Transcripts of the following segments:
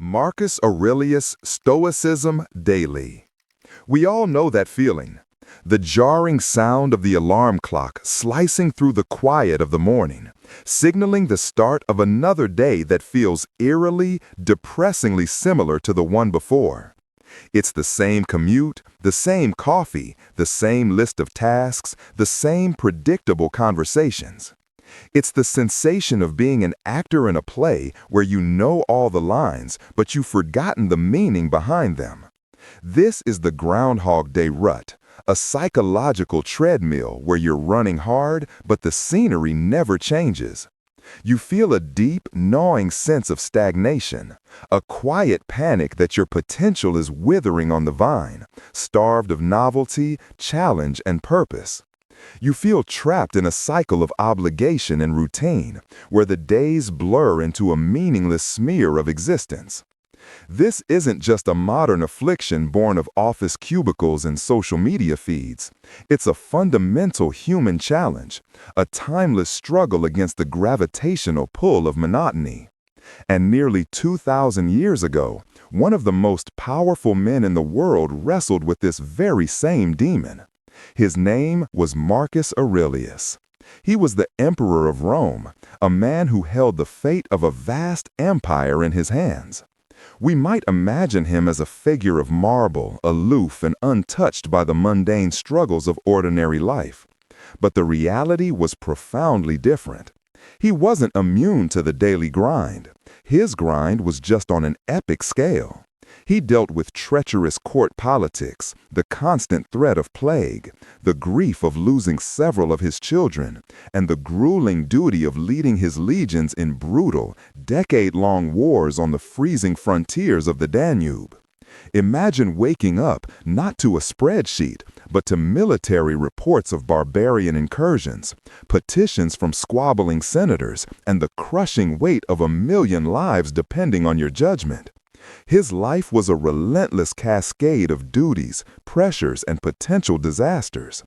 Marcus Aurelius, Stoicism Daily. We all know that feeling. The jarring sound of the alarm clock slicing through the quiet of the morning, signaling the start of another day that feels eerily, depressingly similar to the one before. It's the same commute, the same coffee, the same list of tasks, the same predictable conversations. It's the sensation of being an actor in a play where you know all the lines, but you've forgotten the meaning behind them. This is the Groundhog Day rut, a psychological treadmill where you're running hard, but the scenery never changes. You feel a deep, gnawing sense of stagnation, a quiet panic that your potential is withering on the vine, starved of novelty, challenge, and purpose. You feel trapped in a cycle of obligation and routine, where the days blur into a meaningless smear of existence. This isn't just a modern affliction born of office cubicles and social media feeds. It's a fundamental human challenge, a timeless struggle against the gravitational pull of monotony. And nearly 2,000 years ago, one of the most powerful men in the world wrestled with this very same demon. His name was Marcus Aurelius. He was the emperor of Rome, a man who held the fate of a vast empire in his hands. We might imagine him as a figure of marble, aloof and untouched by the mundane struggles of ordinary life. But the reality was profoundly different. He wasn't immune to the daily grind. His grind was just on an epic scale. He dealt with treacherous court politics, the constant threat of plague, the grief of losing several of his children, and the grueling duty of leading his legions in brutal, decade-long wars on the freezing frontiers of the Danube. Imagine waking up not to a spreadsheet, but to military reports of barbarian incursions, petitions from squabbling senators, and the crushing weight of 1,000,000 lives depending on your judgment. His life was a relentless cascade of duties, pressures, and potential disasters.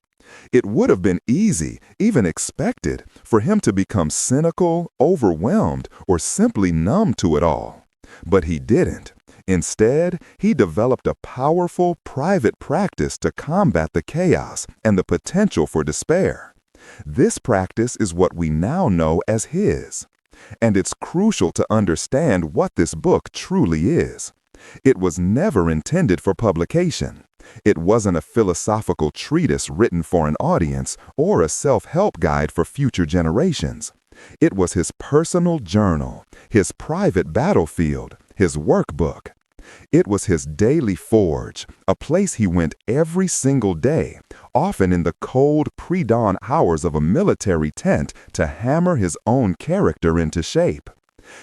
It would have been easy, even expected, for him to become cynical, overwhelmed, or simply numb to it all. But he didn't. Instead, he developed a powerful, private practice to combat the chaos and the potential for despair. This practice is what we now know as his. And it's crucial to understand what this book truly is. It was never intended for publication. It wasn't a philosophical treatise written for an audience or a self-help guide for future generations. It was his personal journal, his private battlefield, his workbook. It was his daily forge, a place he went every single day, often in the cold pre-dawn hours of a military tent to hammer his own character into shape.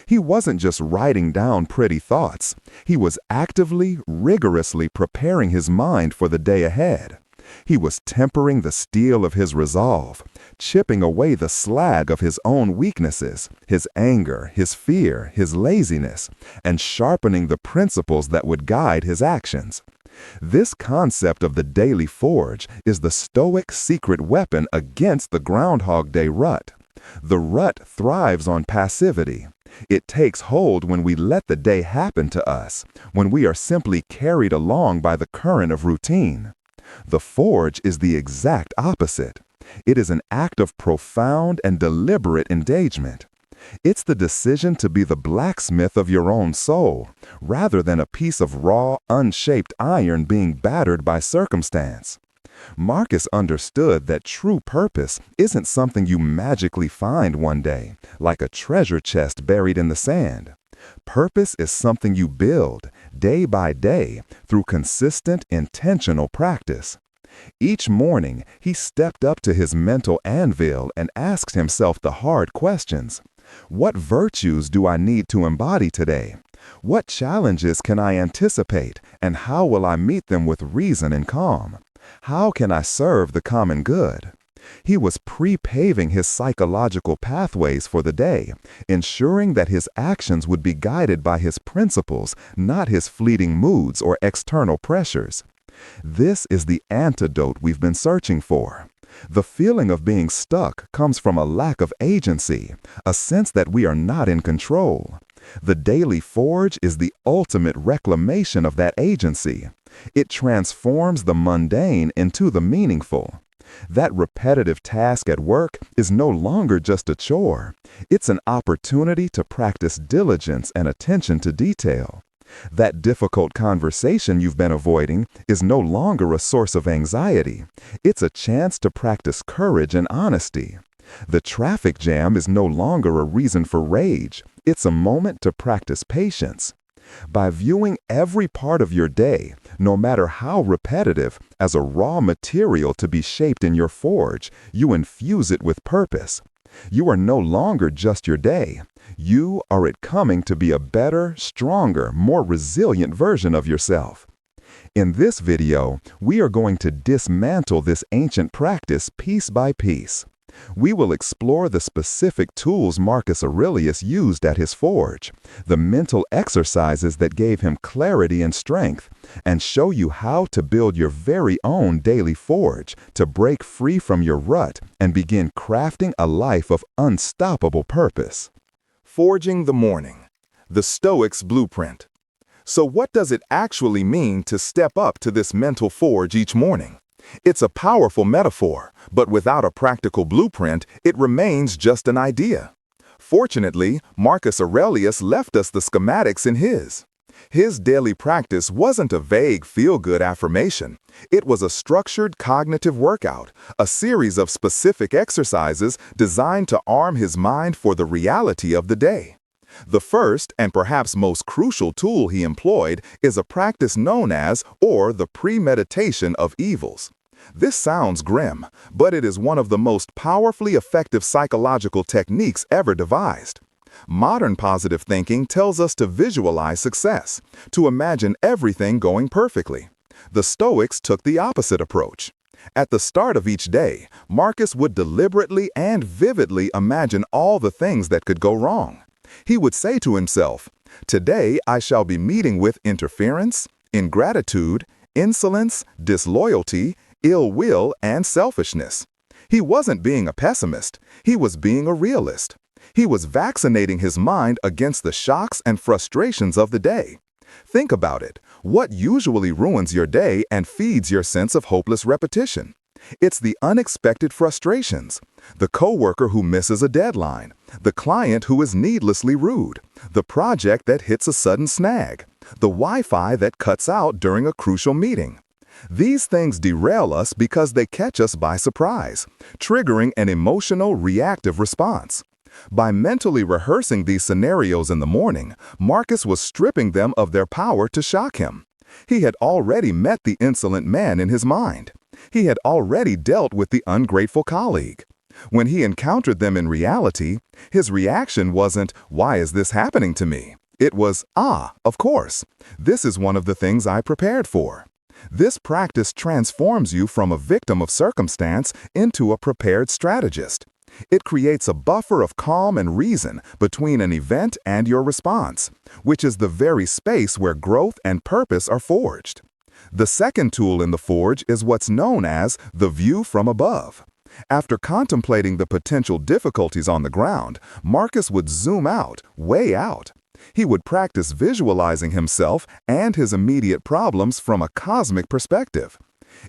He wasn't just writing down pretty thoughts. He was actively, rigorously preparing his mind for the day ahead. He was tempering the steel of his resolve, chipping away the slag of his own weaknesses, his anger, his fear, his laziness, and sharpening the principles that would guide his actions. This concept of the daily forge is the Stoic secret weapon against the Groundhog Day rut. The rut thrives on passivity. It takes hold when we let the day happen to us, when we are simply carried along by the current of routine. The forge is the exact opposite. It is an act of profound and deliberate engagement. It's the decision to be the blacksmith of your own soul, rather than a piece of raw, unshaped iron being battered by circumstance. Marcus understood that true purpose isn't something you magically find one day, like a treasure chest buried in the sand. Purpose is something you build, day by day, through consistent, intentional practice. Each morning, he stepped up to his mental anvil and asked himself the hard questions. What virtues do I need to embody today? What challenges can I anticipate, and how will I meet them with reason and calm? How can I serve the common good? He was pre-paving his psychological pathways for the day, ensuring that his actions would be guided by his principles, not his fleeting moods or external pressures. This is the antidote we've been searching for. The feeling of being stuck comes from a lack of agency, a sense that we are not in control. The daily forge is the ultimate reclamation of that agency. It transforms the mundane into the meaningful. That repetitive task at work is no longer just a chore. It's an opportunity to practice diligence and attention to detail. That difficult conversation you've been avoiding is no longer a source of anxiety. It's a chance to practice courage and honesty. The traffic jam is no longer a reason for rage. It's a moment to practice patience. By viewing every part of your day, no matter how repetitive, as a raw material to be shaped in your forge, you infuse it with purpose. You are no longer just your day. You are it coming to be a better, stronger, more resilient version of yourself. In this video, we are going to dismantle this ancient practice piece by piece. We will explore the specific tools Marcus Aurelius used at his forge, the mental exercises that gave him clarity and strength, and show you how to build your very own daily forge to break free from your rut and begin crafting a life of unstoppable purpose. Forging the morning, the Stoic's blueprint. So what does it actually mean to step up to this mental forge each morning? It's a powerful metaphor, but without a practical blueprint, it remains just an idea. Fortunately, Marcus Aurelius left us the schematics in his. His daily practice wasn't a vague feel-good affirmation. It was a structured cognitive workout, a series of specific exercises designed to arm his mind for the reality of the day. The first and perhaps most crucial tool he employed is a practice known as, or the premeditation of evils. This sounds grim, but it is one of the most powerfully effective psychological techniques ever devised. Modern positive thinking tells us to visualize success, to imagine everything going perfectly. The Stoics took the opposite approach. At the start of each day, Marcus would deliberately and vividly imagine all the things that could go wrong. He would say to himself, "Today I shall be meeting with interference, ingratitude, insolence, disloyalty, ill will, and selfishness." He wasn't being a pessimist. He was being a realist. He was vaccinating his mind against the shocks and frustrations of the day. Think about it. What usually ruins your day and feeds your sense of hopeless repetition? It's the unexpected frustrations. The coworker who misses a deadline, the client who is needlessly rude, the project that hits a sudden snag, the Wi-Fi that cuts out during a crucial meeting. These things derail us because they catch us by surprise, triggering an emotional, reactive response. By mentally rehearsing these scenarios in the morning, Marcus was stripping them of their power to shock him. He had already met the insolent man in his mind. He had already dealt with the ungrateful colleague. When he encountered them in reality, his reaction wasn't, "Why is this happening to me?" It was, "Ah, of course. This is one of the things I prepared for." This practice transforms you from a victim of circumstance into a prepared strategist. It creates a buffer of calm and reason between an event and your response, which is the very space where growth and purpose are forged. The second tool in the forge is what's known as the view from above. After contemplating the potential difficulties on the ground, Marcus would zoom out, way out. He would practice visualizing himself and his immediate problems from a cosmic perspective.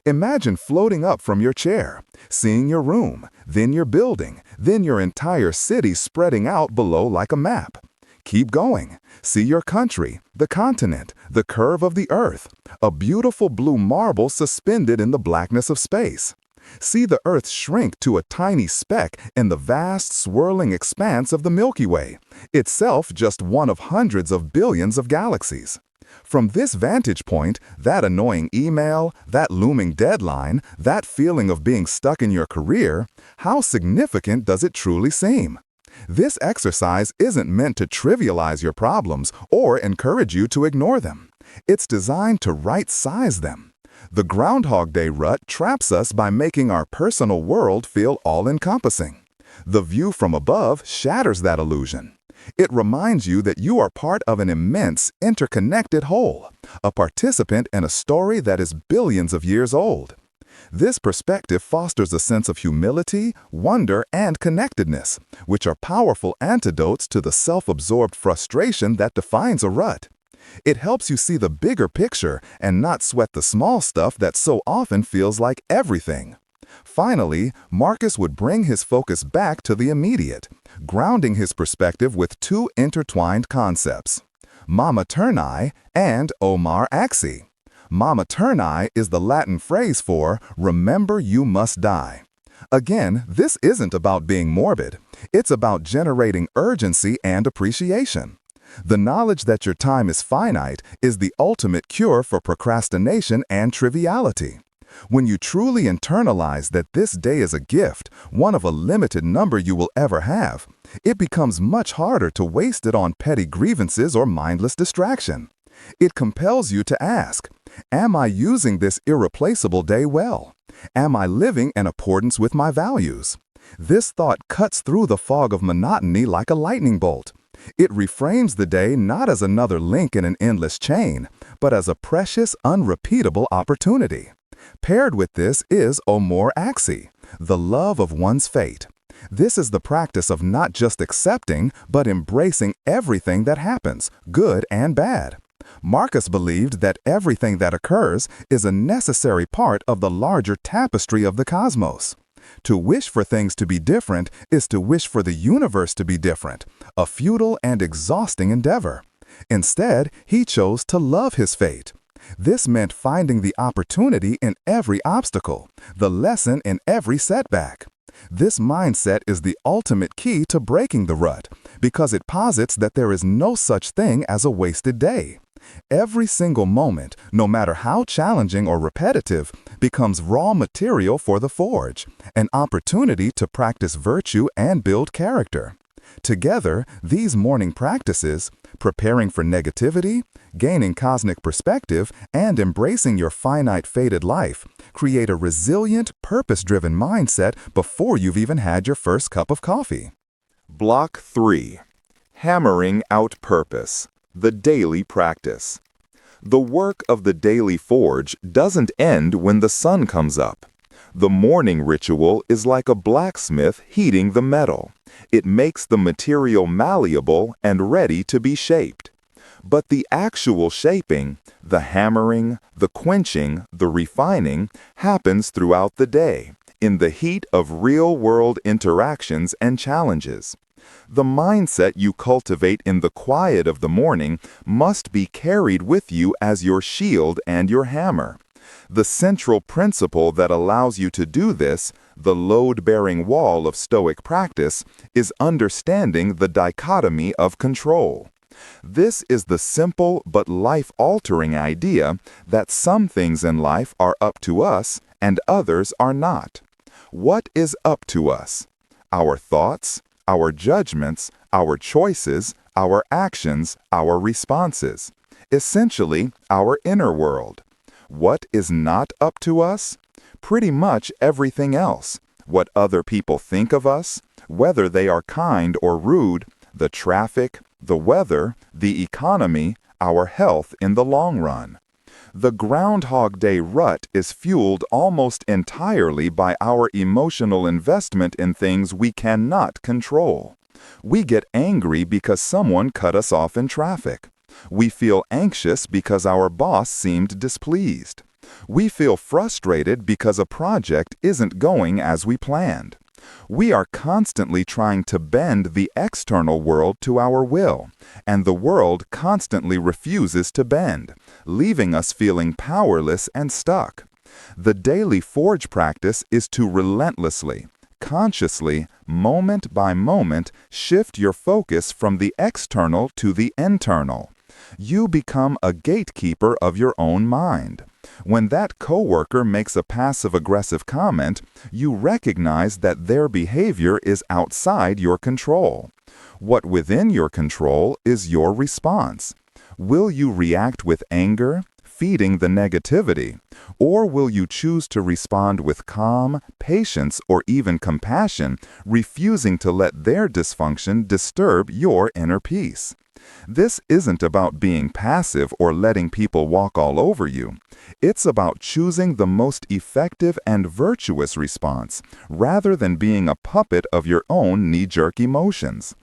Imagine floating up from your chair, seeing your room, then your building, then your entire city spreading out below like a map. Keep going. See your country, the continent, the curve of the earth, a beautiful blue marble suspended in the blackness of space. See the earth shrink to a tiny speck in the vast swirling expanse of the Milky Way, itself just one of hundreds of billions of galaxies. From this vantage point, that annoying email, that looming deadline, that feeling of being stuck in your career, how significant does it truly seem? This exercise isn't meant to trivialize your problems or encourage you to ignore them. It's designed to right-size them. The Groundhog Day rut traps us by making our personal world feel all-encompassing. The view from above shatters that illusion. It reminds you that you are part of an immense, interconnected whole, a participant in a story that is billions of years old. This perspective fosters a sense of humility, wonder, and connectedness, which are powerful antidotes to the self-absorbed frustration that defines a rut. It helps you see the bigger picture and not sweat the small stuff that so often feels like everything. Finally, Marcus would bring his focus back to the immediate, grounding his perspective with two intertwined concepts: Mama Terni and Omar Axi. Mama Terni is the Latin phrase for remember you must die. Again, this isn't about being morbid. It's about generating urgency and appreciation. The knowledge that your time is finite is the ultimate cure for procrastination and triviality. When you truly internalize that this day is a gift, one of a limited number you will ever have, it becomes much harder to waste it on petty grievances or mindless distraction. It compels you to ask, am I using this irreplaceable day well? Am I living in accordance with my values? This thought cuts through the fog of monotony like a lightning bolt. It reframes the day not as another link in an endless chain, but as a precious, unrepeatable opportunity. Paired with this is Omor Axi, the love of one's fate. This is the practice of not just accepting, but embracing everything that happens, good and bad. Marcus believed that everything that occurs is a necessary part of the larger tapestry of the cosmos. To wish for things to be different is to wish for the universe to be different, a futile and exhausting endeavor. Instead, he chose to love his fate. This meant finding the opportunity in every obstacle, the lesson in every setback. This mindset is the ultimate key to breaking the rut, because it posits that there is no such thing as a wasted day. Every single moment, no matter how challenging or repetitive, becomes raw material for the forge, an opportunity to practice virtue and build character. Together, these morning practices, preparing for negativity, gaining cosmic perspective, and embracing your finite fated life, create a resilient, purpose-driven mindset before you've even had your first cup of coffee. Block 3. Hammering out purpose. The daily practice. The work of the daily forge doesn't end when the sun comes up. The morning ritual is like a blacksmith heating the metal. It makes the material malleable and ready to be shaped. But the actual shaping, the hammering, the quenching, the refining, happens throughout the day, in the heat of real-world interactions and challenges. The mindset you cultivate in the quiet of the morning must be carried with you as your shield and your hammer. The central principle that allows you to do this, the load-bearing wall of Stoic practice, is understanding the dichotomy of control. This is the simple but life-altering idea that some things in life are up to us and others are not. What is up to us? Our thoughts, our judgments, our choices, our actions, our responses. Essentially, our inner world. What is not up to us? Pretty much everything else. What other people think of us, whether they are kind or rude, the traffic, the weather, the economy, our health in the long run. The Groundhog Day rut is fueled almost entirely by our emotional investment in things we cannot control. We get angry because someone cut us off in traffic. We feel anxious because our boss seemed displeased. We feel frustrated because a project isn't going as we planned. We are constantly trying to bend the external world to our will, and the world constantly refuses to bend, leaving us feeling powerless and stuck. The daily forge practice is to relentlessly, consciously, moment by moment, shift your focus from the external to the internal. You become a gatekeeper of your own mind. When that coworker makes a passive-aggressive comment, you recognize that their behavior is outside your control. What within your control is your response. Will you react with anger, feeding the negativity? Or will you choose to respond with calm, patience, or even compassion, refusing to let their dysfunction disturb your inner peace? This isn't about being passive or letting people walk all over you. It's about choosing the most effective and virtuous response, rather than being a puppet of your own knee-jerk emotions.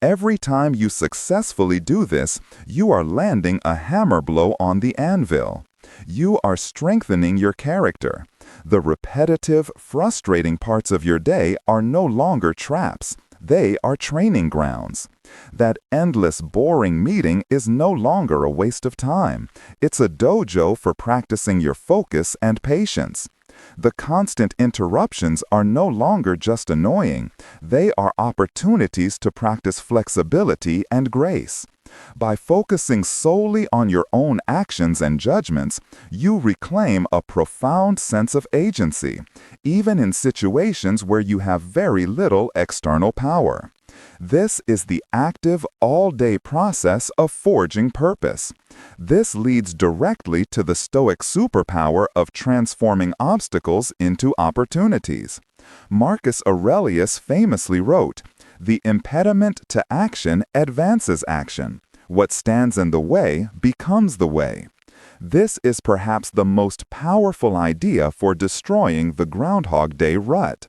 Every time you successfully do this, you are landing a hammer blow on the anvil. You are strengthening your character. The repetitive, frustrating parts of your day are no longer traps. They are training grounds. That endless, boring meeting is no longer a waste of time. It's a dojo for practicing your focus and patience. The constant interruptions are no longer just annoying. They are opportunities to practice flexibility and grace. By focusing solely on your own actions and judgments, you reclaim a profound sense of agency, even in situations where you have very little external power. This is the active, all-day process of forging purpose. This leads directly to the Stoic superpower of transforming obstacles into opportunities. Marcus Aurelius famously wrote, "The impediment to action advances action. What stands in the way becomes the way." This is perhaps the most powerful idea for destroying the Groundhog Day rut.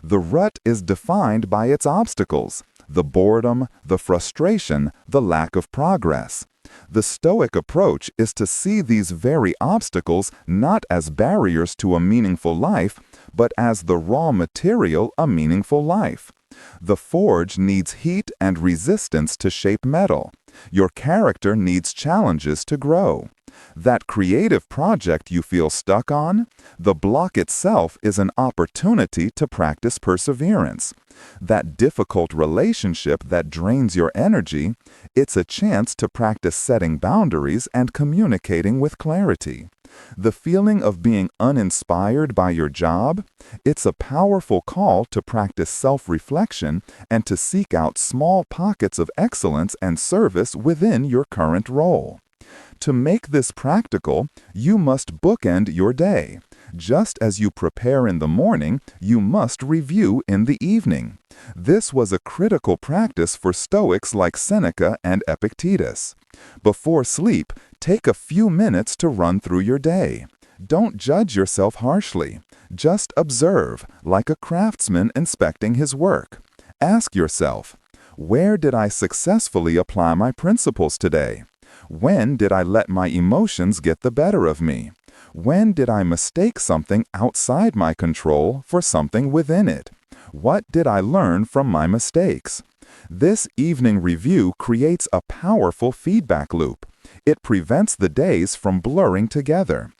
The rut is defined by its obstacles: the boredom, the frustration, the lack of progress. The Stoic approach is to see these very obstacles not as barriers to a meaningful life, but as the raw material of a meaningful life. The forge needs heat and resistance to shape metal. Your character needs challenges to grow. That creative project you feel stuck on, the block itself is an opportunity to practice perseverance. That difficult relationship that drains your energy, it's a chance to practice setting boundaries and communicating with clarity. The feeling of being uninspired by your job, it's a powerful call to practice self-reflection and to seek out small pockets of excellence and service within your current role. To make this practical, you must bookend your day. Just as you prepare in the morning, you must review in the evening. This was a critical practice for Stoics like Seneca and Epictetus. Before sleep, take a few minutes to run through your day. Don't judge yourself harshly. Just observe, like a craftsman inspecting his work. Ask yourself, where did I successfully apply my principles today? When did I let my emotions get the better of me? When did I mistake something outside my control for something within it? What did I learn from my mistakes? This evening review creates a powerful feedback loop. It prevents the days from blurring together.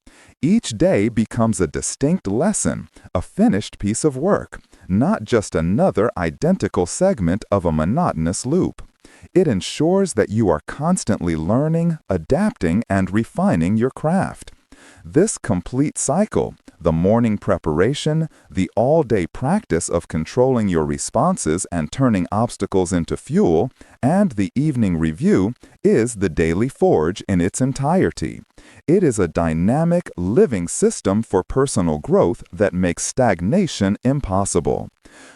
Each day becomes a distinct lesson, a finished piece of work, not just another identical segment of a monotonous loop. It ensures that you are constantly learning, adapting, and refining your craft. This complete cycle, the morning preparation, the all-day practice of controlling your responses and turning obstacles into fuel, and the evening review, is the daily forge in its entirety. It is a dynamic, living system for personal growth that makes stagnation impossible.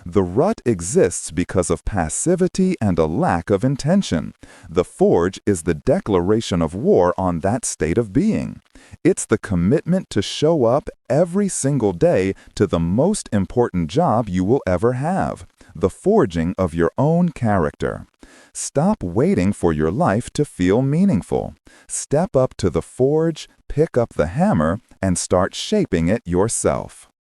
The rut exists because of passivity and a lack of intention. The forge is the declaration of war on that state of being. It's the commitment to show up every single day to the most important job you will ever have, the forging of your own character. Stop waiting for your life to feel meaningful. Step up to the forge, pick up the hammer, and start shaping it yourself.